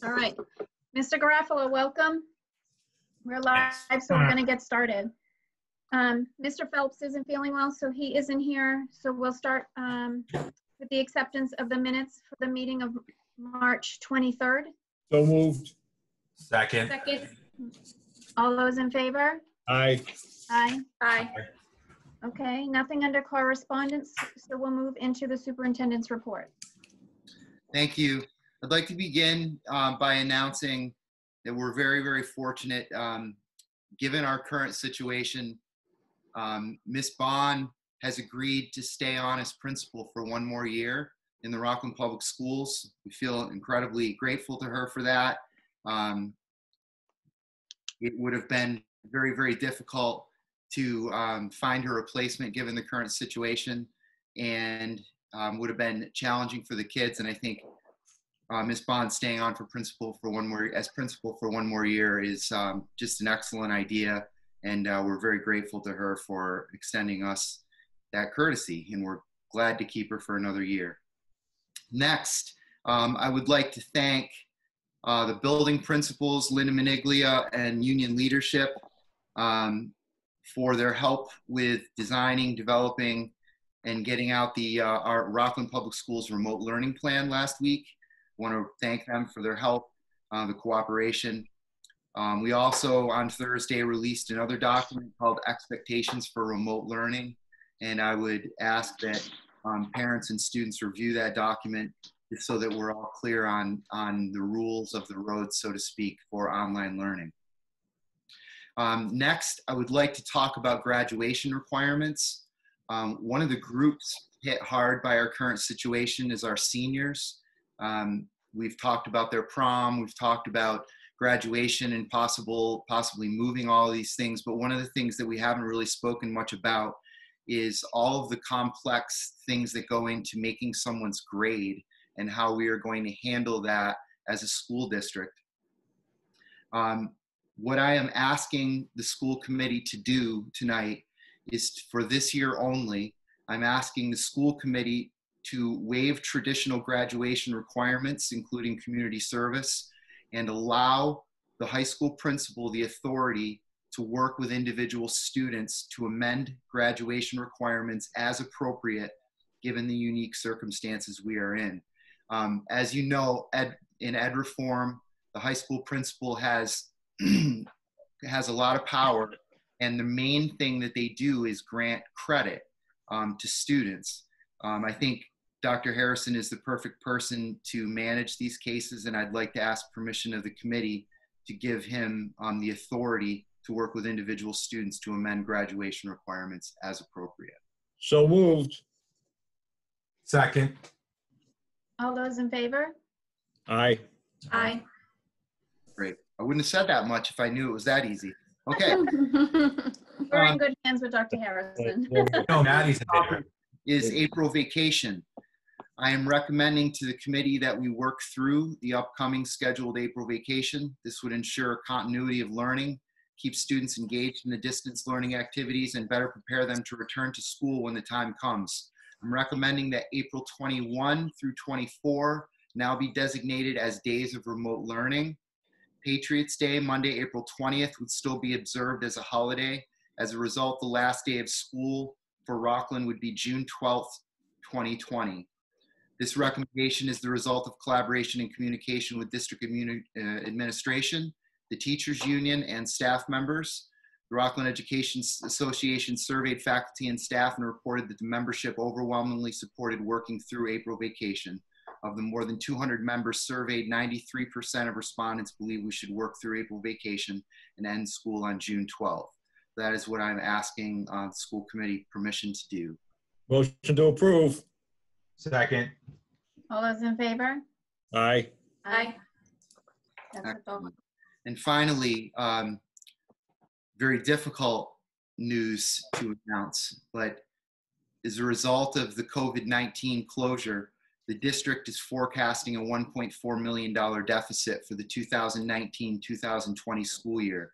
All right. Mr. Garofalo, welcome. We're live, so we're going to get started. Mr. Phelps isn't feeling well, so he isn't here. So we'll start with the acceptance of the minutes for the meeting of March 23rd. So moved. Second. Second. All those in favor? Aye. Aye. Aye. Okay, nothing under correspondence, so we'll move into the superintendent's report. Thank you. I'd like to begin by announcing that we're very, very fortunate. Given our current situation, Ms. Bond has agreed to stay on as principal for one more year in the Rockland Public Schools. We feel incredibly grateful to her for that. It would have been very, very difficult to find her replacement given the current situation, and would have been challenging for the kids. And I think Ms. Bond staying on for principal for one more year is just an excellent idea, and we're very grateful to her for extending us that courtesy, and we're glad to keep her for another year. Next, I would like to thank the building principals, Linda Maniglia and union leadership, for their help with designing, developing, and getting out our Rockland Public Schools remote learning plan last week. I want to thank them for their help, the cooperation. We also, on Thursday, released another document called Expectations for Remote Learning, and I would ask that parents and students review that document so that we're all clear on the rules of the road, so to speak, for online learning. Next, I would like to talk about graduation requirements. One of the groups hit hard by our current situation is our seniors. We've talked about their prom, we've talked about graduation and possibly moving all of these things, but one of the things that we haven't really spoken much about is all of the complex things that go into making someone's grade and how we are going to handle that as a school district. What I am asking the school committee to do tonight is, for this year only, I'm asking the school committee to waive traditional graduation requirements, including community service, and allow the high school principal the authority to work with individual students to amend graduation requirements as appropriate, given the unique circumstances we are in. As you know, in ed reform, the high school principal has a lot of power, and the main thing that they do is grant credit to students. I think Dr. Harrison is the perfect person to manage these cases, and I'd like to ask permission of the committee to give him the authority to work with individual students to amend graduation requirements as appropriate. So moved. Second. All those in favor? Aye. Aye. Great. I wouldn't have said that much if I knew it was that easy. Okay. We're in good hands with Dr. Harrison. No, Maddie's in there. Is April vacation. I am recommending to the committee that we work through the upcoming scheduled April vacation. This would ensure continuity of learning, keep students engaged in the distance learning activities, and better prepare them to return to school when the time comes. I'm recommending that April 21 through 24 now be designated as days of remote learning. Patriots Day, Monday, April 20th, would still be observed as a holiday. As a result, the last day of school for Rockland would be June 12th, 2020. This recommendation is the result of collaboration and communication with district administration, the teachers union, and staff members. The Rockland Education Association surveyed faculty and staff and reported that the membership overwhelmingly supported working through April vacation. Of the more than 200 members surveyed, 93% of respondents believe we should work through April vacation and end school on June 12th. That is what I'm asking the school committee permission to do. Motion to approve. Second. All those in favor? Aye. Aye. That's a vote. And finally, very difficult news to announce, but as a result of the COVID-19 closure, the district is forecasting a $1.4 million deficit for the 2019-2020 school year.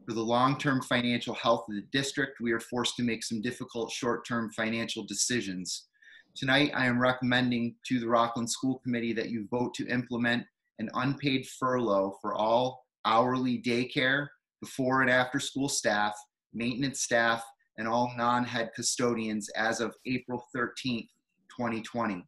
For the long-term financial health of the district, we are forced to make some difficult short-term financial decisions. Tonight, I am recommending to the Rockland School Committee that you vote to implement an unpaid furlough for all hourly daycare, before and after school staff, maintenance staff, and all non-head custodians as of April 13th, 2020.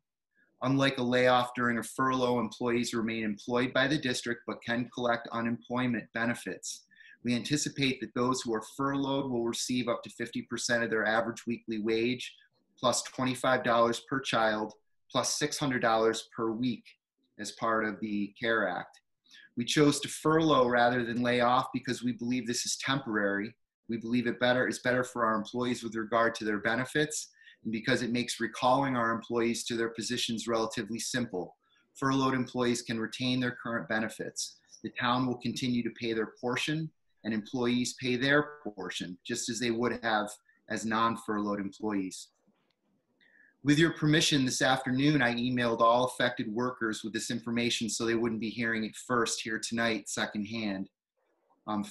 Unlike a layoff during a furlough, employees remain employed by the district but can collect unemployment benefits. We anticipate that those who are furloughed will receive up to 50% of their average weekly wage, plus $25 per child, plus $600 per week as part of the CARE Act. We chose to furlough rather than lay off because we believe this is temporary. We believe it is better for our employees with regard to their benefits, and because it makes recalling our employees to their positions relatively simple. Furloughed employees can retain their current benefits. The town will continue to pay their portion, and employees pay their portion, just as they would have as non-furloughed employees. With your permission, this afternoon, I emailed all affected workers with this information so they wouldn't be hearing it first here tonight, secondhand.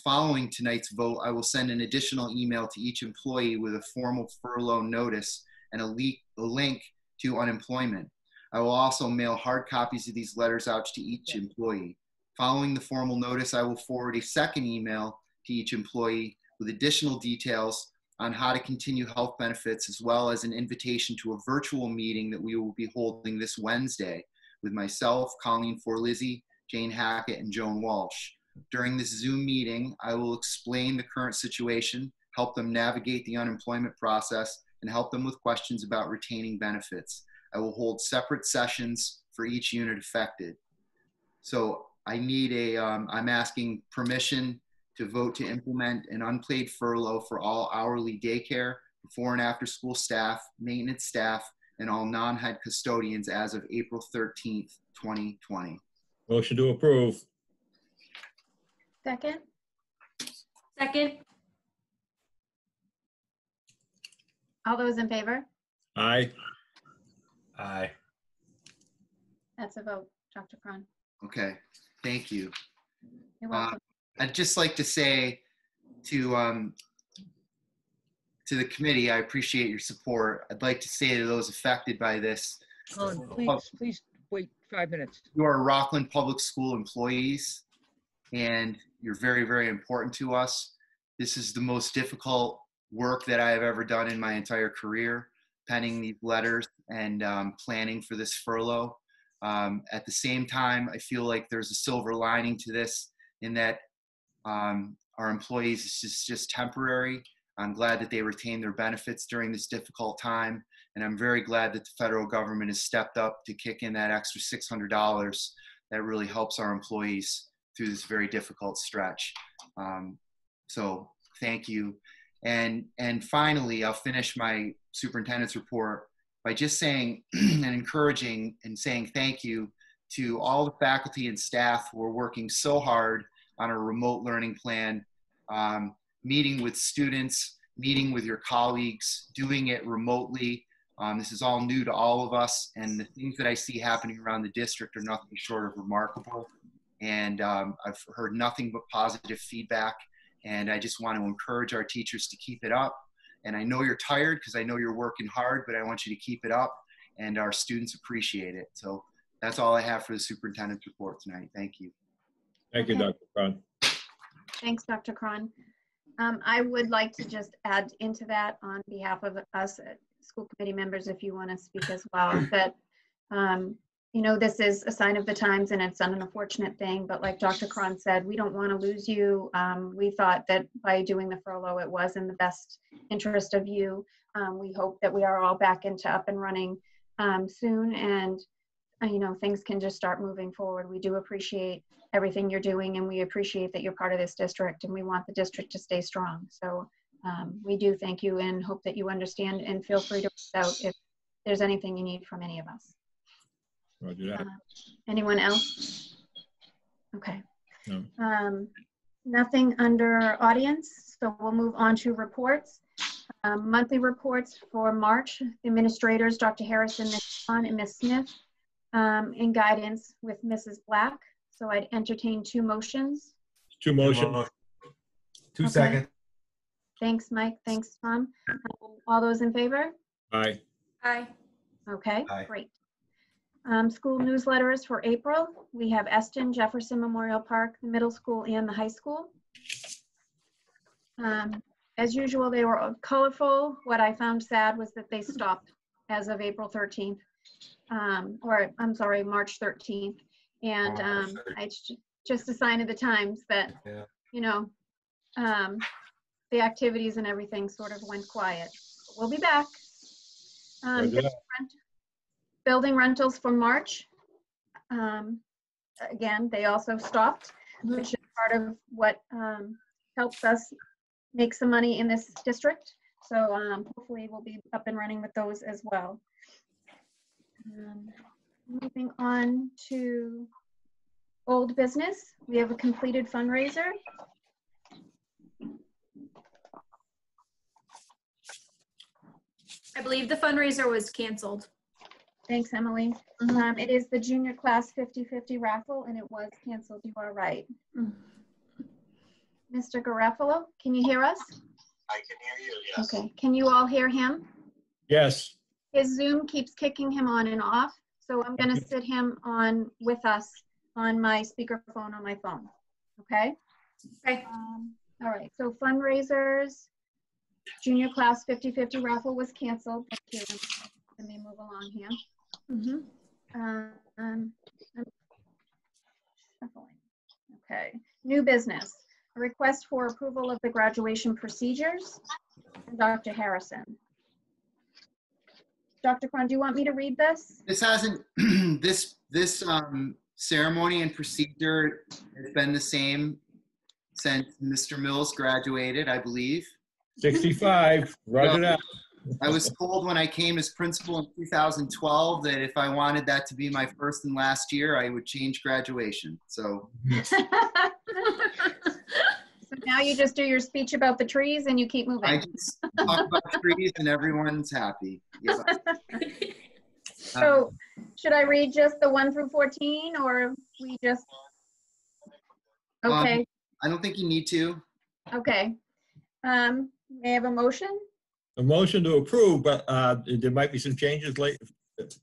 Following tonight's vote, I will send an additional email to each employee with a formal furlough notice and a link to unemployment. I will also mail hard copies of these letters out to each employee. Following the formal notice, I will forward a second email to each employee with additional details on how to continue health benefits, as well as an invitation to a virtual meeting that we will be holding this Wednesday with myself, Colleen Forlizzi, Jane Hackett, and Joan Walsh. During this Zoom meeting, I will explain the current situation, help them navigate the unemployment process, and help them with questions about retaining benefits. I will hold separate sessions for each unit affected. So I need I'm asking permission to vote to implement an unpaid furlough for all hourly daycare, before and after school staff, maintenance staff, and all non-head custodians as of April 13th, 2020. Motion to approve. Second? Second. All those in favor? Aye. Aye. That's a vote, Dr. Cron. Okay, thank you. You're welcome. I'd just like to say to the committee, I appreciate your support. I'd like to say to those affected by this, Colin, please wait 5 minutes. you are Rockland Public School employees, and you're very, very important to us. This is the most difficult work that I have ever done in my entire career, penning these letters and planning for this furlough. At the same time, I feel like there's a silver lining to this, in that our employees, it's just temporary. I'm glad that they retain their benefits during this difficult time. And I'm very glad that the federal government has stepped up to kick in that extra $600 that really helps our employees through this very difficult stretch. So thank you. And finally, I'll finish my superintendent's report by just saying and encouraging and saying thank you to all the faculty and staff who are working so hard on a remote learning plan, meeting with students, meeting with your colleagues, doing it remotely. This is all new to all of us, and the things that I see happening around the district are nothing short of remarkable. And I've heard nothing but positive feedback, and I just want to encourage our teachers to keep it up. And I know you're tired because I know you're working hard, but I want you to keep it up, and our students appreciate it. So that's all I have for the superintendent's report tonight. Thank you. Thank you, Okay. Dr. Cron. Thanks, Dr. Cron. I would like to just add into that on behalf of us school committee members, if you want to speak as well, that, you know, this is a sign of the times and it's an unfortunate thing, but like Dr. Cron said, we don't want to lose you. We thought that by doing the furlough, it was in the best interest of you. We hope that we are all back into up and running soon, and you know, things can just start moving forward. We do appreciate everything you're doing, and we appreciate that you're part of this district, and we want the district to stay strong. So we do thank you and hope that you understand, and feel free to reach out if there's anything you need from any of us. Roger that. Anyone else? Okay. No. Nothing under audience, so we'll move on to reports. Monthly reports for March. The administrators, Dr. Harrison, Ms. Khan, and Ms. Smith, in guidance with Mrs. Black. So I'd entertain two motions. Two motions. 2 Okay. seconds. Thanks, Mike. Thanks, Tom. All those in favor? Aye. Aye. Okay, Aye. great. School newsletters for April. We have Eston, Jefferson Memorial Park, the middle school, and the high school. As usual, they were colorful. What I found sad was that they stopped as of April 13th, or I'm sorry, March 13th. And it's just a sign of the times that, you know, the activities and everything sort of went quiet. But we'll be back. Building rentals for March. Again, they also stopped, which is part of what helps us make some money in this district. So hopefully we'll be up and running with those as well. Moving on to old business, we have a completed fundraiser. I believe the fundraiser was canceled. Thanks, Emily. It is the junior class 50-50 raffle, and it was canceled. You are right. Mr. Garofalo, can you hear us? I can hear you, yes. Okay, can you all hear him? Yes. His Zoom keeps kicking him on and off, so I'm gonna sit him on with us on my speakerphone on my phone, okay? Okay. All right, so fundraisers, junior class 50-50 raffle was canceled. Thank you. Let me move along here. Okay, new business. A request for approval of the graduation procedures. Dr. Harrison. Dr. Cron, do you want me to read this? This hasn't, this ceremony and procedure has been the same since Mr. Mills graduated, I believe. 65, roger that. I was told when I came as principal in 2012 that if I wanted that to be my first and last year, I would change graduation. So, So now you just do your speech about the trees and you keep moving. I just talk about trees and everyone's happy. Yeah. So should I read just the 1 through 14 or we just, okay, I don't think you need to. okay. May I have a motion? A motion to approve, but there might be some changes late.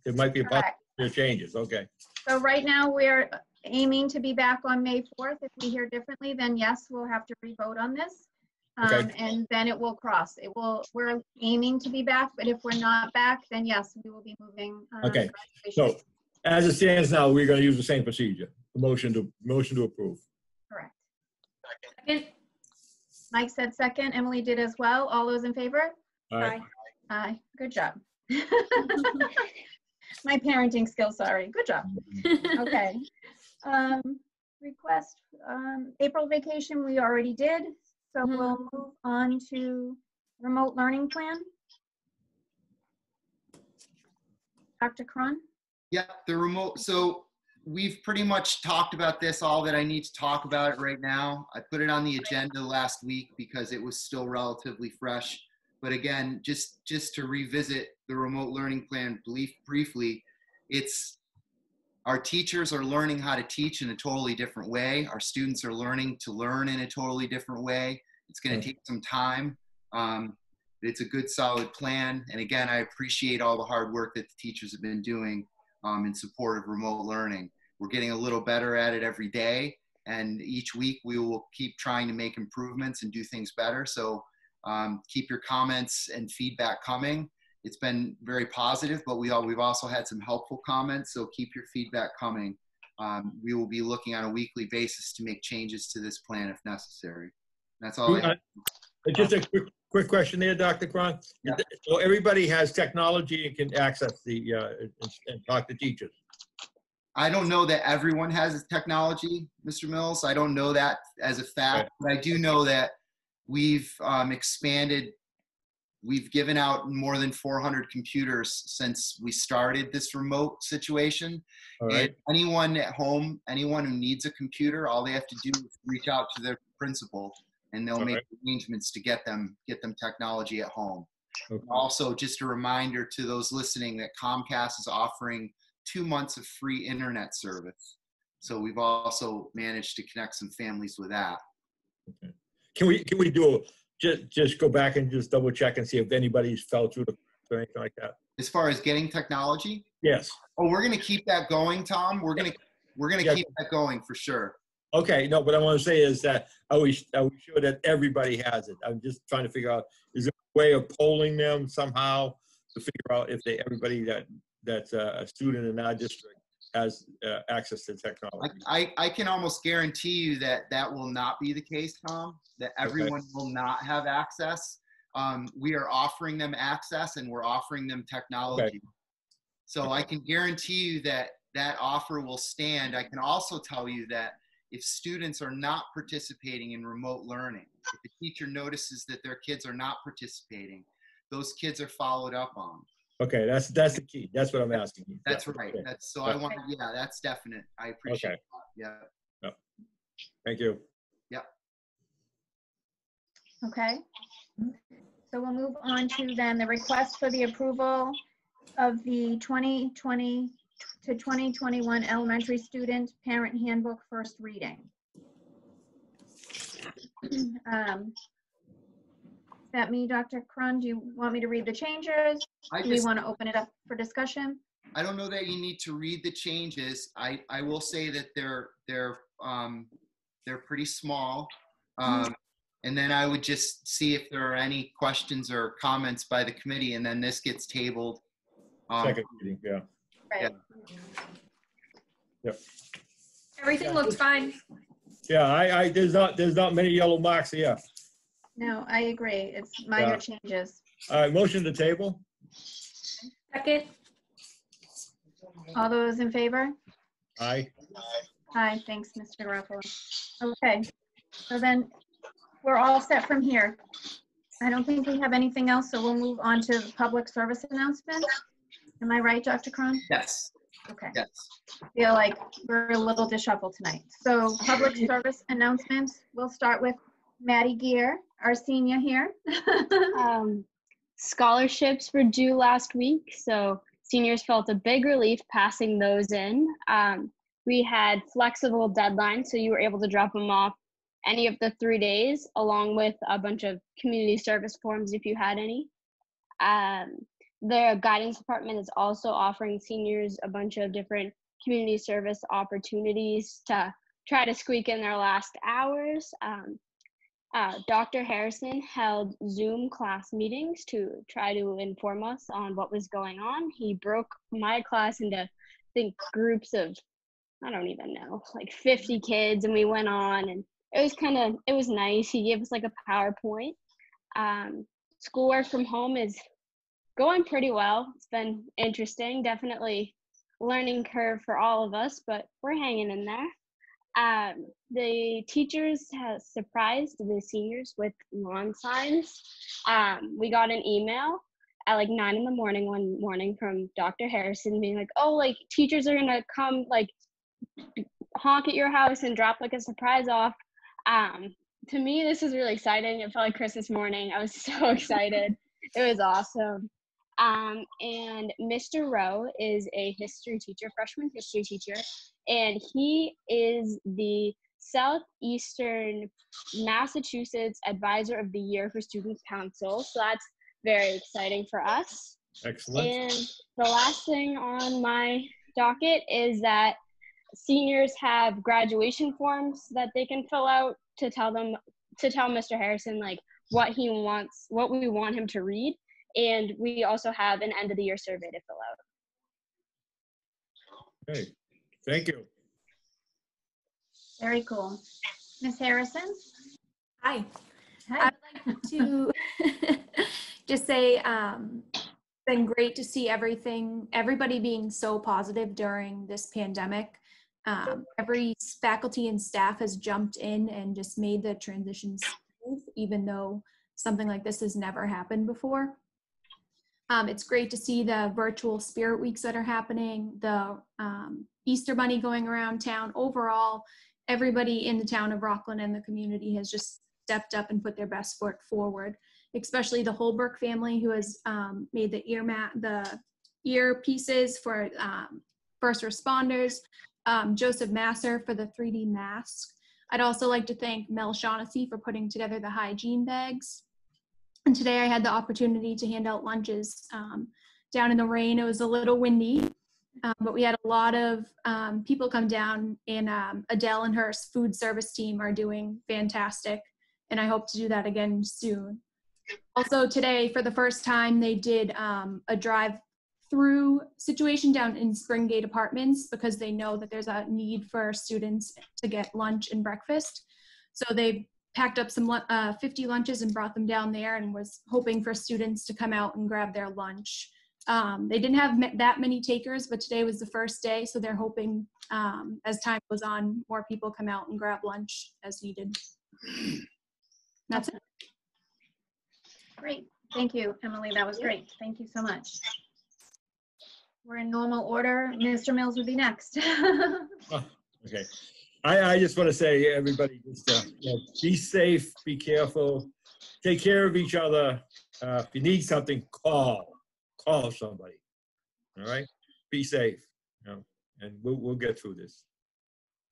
There might be a bunch Correct. of changes, okay. So right now we're aiming to be back on May 4th. If we hear differently, then yes, we'll have to re-vote on this. Okay. And then it will cross. We're aiming to be back, but if we're not back, then yes, we will be moving. Okay. graduation. So as it stands now, we're gonna use the same procedure. The motion to approve. Correct. Second. Mike said second. Emily did as well. All those in favor? All right. Aye. Good job. My parenting skills, sorry. Good job. Okay. Request, April vacation, we already did. So we'll move on to remote learning plan. Dr. Cron? Yeah, the remote. So we've pretty much talked about this, all that I need to talk about it right now. I put it on the agenda last week because it was still relatively fresh. But again, just to revisit the remote learning plan briefly, it's our teachers are learning how to teach in a totally different way. Our students are learning to learn in a totally different way. It's going to take some time. It's a good, solid plan. And again, I appreciate all the hard work that the teachers have been doing in support of remote learning. We're getting a little better at it every day. And each week we will keep trying to make improvements and do things better. So keep your comments and feedback coming. It's been very positive, but we've also had some helpful comments. So keep your feedback coming. We will be looking on a weekly basis to make changes to this plan if necessary. That's all I have. Just a quick question there, Dr. Cron. Yeah. So everybody has technology and can access the and talk to teachers. I don't know that everyone has technology, Mr. Mills. I don't know that as a fact, but I do know that we've expanded. We've given out more than 400 computers since we started this remote situation. All right. And anyone at home, anyone who needs a computer, all they have to do is reach out to their principal and they'll make arrangements to get them technology at home. Okay. Also, just a reminder to those listening that Comcast is offering 2 months of free internet service. So we've also managed to connect some families with that. Okay. Can we do just go back and just double check and see if anybody's fell through or anything like that? As far as getting technology? Yes. Oh, we're going to keep that going, Tom. We're going to Yeah. keep that going for sure. Okay, no, what I want to say is that are we sure that everybody has it? I'm just trying to figure out, is there a way of polling them somehow to figure out if everybody that's a student in our district has access to technology? I can almost guarantee you that that will not be the case, Tom, that everyone will not have access. We are offering them access and we're offering them technology. Okay. So I can guarantee you that that offer will stand. I can also tell you that if students are not participating in remote learning, if the teacher notices that their kids are not participating, those kids are followed up on. Okay, that's the key. That's what I'm asking you. That's Yeah. right. Okay. That's so I want to, yeah, that's definite. I appreciate that. Yeah. Thank you. Okay. So we'll move on to then the request for the approval of the 2020 to 2021 elementary student parent handbook first reading. Is that me, Dr. Cron? Do you want me to read the changes? Do we want to open it up for discussion? I don't know that you need to read the changes. I will say that they're pretty small. And then I would just see if there are any questions or comments by the committee, and then this gets tabled. Second reading, yeah. Right. Yep. Everything looks fine. Yeah, there's not many yellow marks here. No, I agree. It's minor changes. All right, motion to table. Second. All those in favor? Aye. Aye, thanks, Mr. Garofalo. Okay, so then we're all set from here. I don't think we have anything else, so we'll move on to the public service announcement. Am I right, Dr. Cron? Yes. Okay. Yes. I feel like we're a little disheveled tonight. So public service announcements, we'll start with Maddie Gear, our senior here. Scholarships were due last week, so seniors felt a big relief passing those in. We had flexible deadlines, so you were able to drop them off any of the 3 days, along with a bunch of community service forms if you had any. The guidance department is also offering seniors a bunch of different community service opportunities to try to squeak in their last hours. Dr. Harrison held Zoom class meetings to try to inform us on what was going on. He broke my class into, I think, groups of, I don't even know, like 50 kids, and we went on, and it was nice. He gave us like a PowerPoint. Schoolwork from home is going pretty well. It's been interesting, definitely learning curve for all of us, but we're hanging in there. The teachers have surprised the seniors with lawn signs. We got an email at like 9 in the morning one morning from Dr. Harrison being like, oh, like teachers are gonna come like honk at your house and drop like a surprise off. To me, this is really exciting. It felt like Christmas morning. I was so excited. It was awesome. And Mr. Rowe is a history teacher, freshman history teacher, and he is the Southeastern Massachusetts Advisor of the Year for Student Council. So that's very exciting for us. Excellent. And the last thing on my docket is that seniors have graduation forms that they can fill out to tell Mr. Harrison like what we want him to read. And we also have an end of the year survey to fill out. Okay, thank you. Very cool. Ms. Harrison? Hi. Hi. I'd like to just say it's been great to see everybody being so positive during this pandemic. Every faculty and staff has jumped in and just made the transition smooth, even though something like this has never happened before. It's great to see the virtual spirit weeks that are happening, the Easter Bunny going around town. Overall, everybody in the town of Rockland and the community has just stepped up and put their best foot forward, especially the Holbrook family who has made the earpieces for first responders, Joseph Masser for the 3D mask. I'd also like to thank Mel Shaughnessy for putting together the hygiene bags. And today I had the opportunity to hand out lunches down in the rain. It was a little windy, but we had a lot of people come down, and Adele and her food service team are doing fantastic, and I hope to do that again soon. Also today, for the first time, they did a drive-through situation down in Springgate Apartments because they know that there's a need for students to get lunch and breakfast. So they packed up some 50 lunches and brought them down there, and was hoping for students to come out and grab their lunch. They didn't have that many takers, but today was the first day, so they're hoping as time goes on, more people come out and grab lunch as needed. That's it. Great. Thank you, Emily. That was great. Thank you so much. We're in normal order. Mr. Mills would be next. Okay. I just want to say, everybody, just be safe, be careful, take care of each other. If you need something, call somebody. All right? Be safe, and we'll get through this.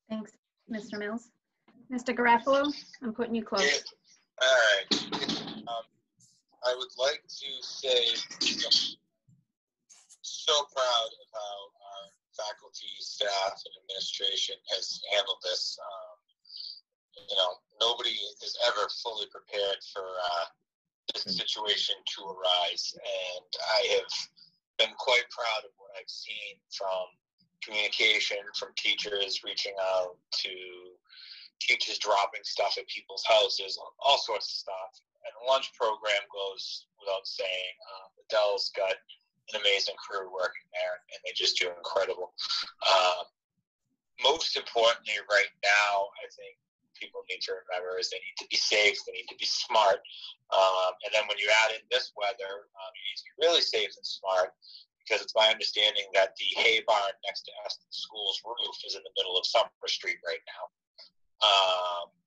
Thanks, Mr. Mills. Mr. Garofalo, I'm putting you close. All right. I would like to say so proud of how our faculty, staff, and administration has handled this. Nobody is ever fully prepared for this situation to arise, and I have been quite proud of what I've seen from communication, from teachers reaching out to teachers dropping stuff at people's houses, all sorts of stuff. And the lunch program goes without saying. Adele's got an amazing crew working there, and they just do incredible. Most importantly, right now, I think people need to remember is they need to be safe, they need to be smart. And then when you add in this weather, you need to be really safe and smart, because it's my understanding that the hay barn next to Eston School's roof is in the middle of Summer Street right now,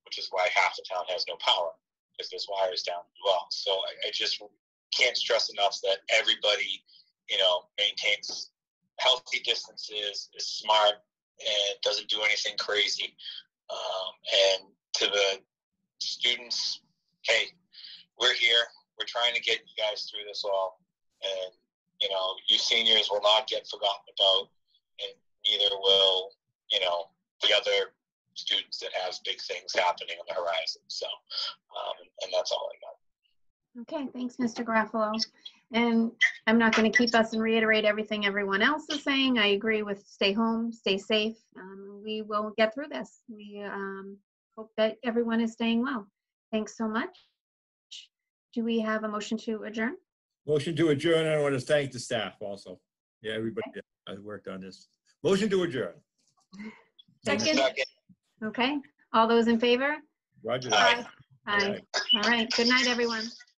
which is why half the town has no power, because there's wires down as well. So I just can't stress enough that everybody, maintains healthy distances, is smart, and doesn't do anything crazy. And to the students, hey, we're here. We're trying to get you guys through this all. And, you seniors will not get forgotten about, and neither will, the other students that have big things happening on the horizon. So, and that's all I got. Okay, thanks, Mr. Garofalo. And I'm not going to keep us and reiterate everything everyone else is saying. I agree with stay home, stay safe. We will get through this. We hope that everyone is staying well. Thanks so much. Do we have a motion to adjourn? Motion to adjourn. I want to thank the staff also. Yeah, everybody that worked on this. Motion to adjourn. Second. Okay, all those in favor? Roger. Aye. Aye. All right, good night, everyone.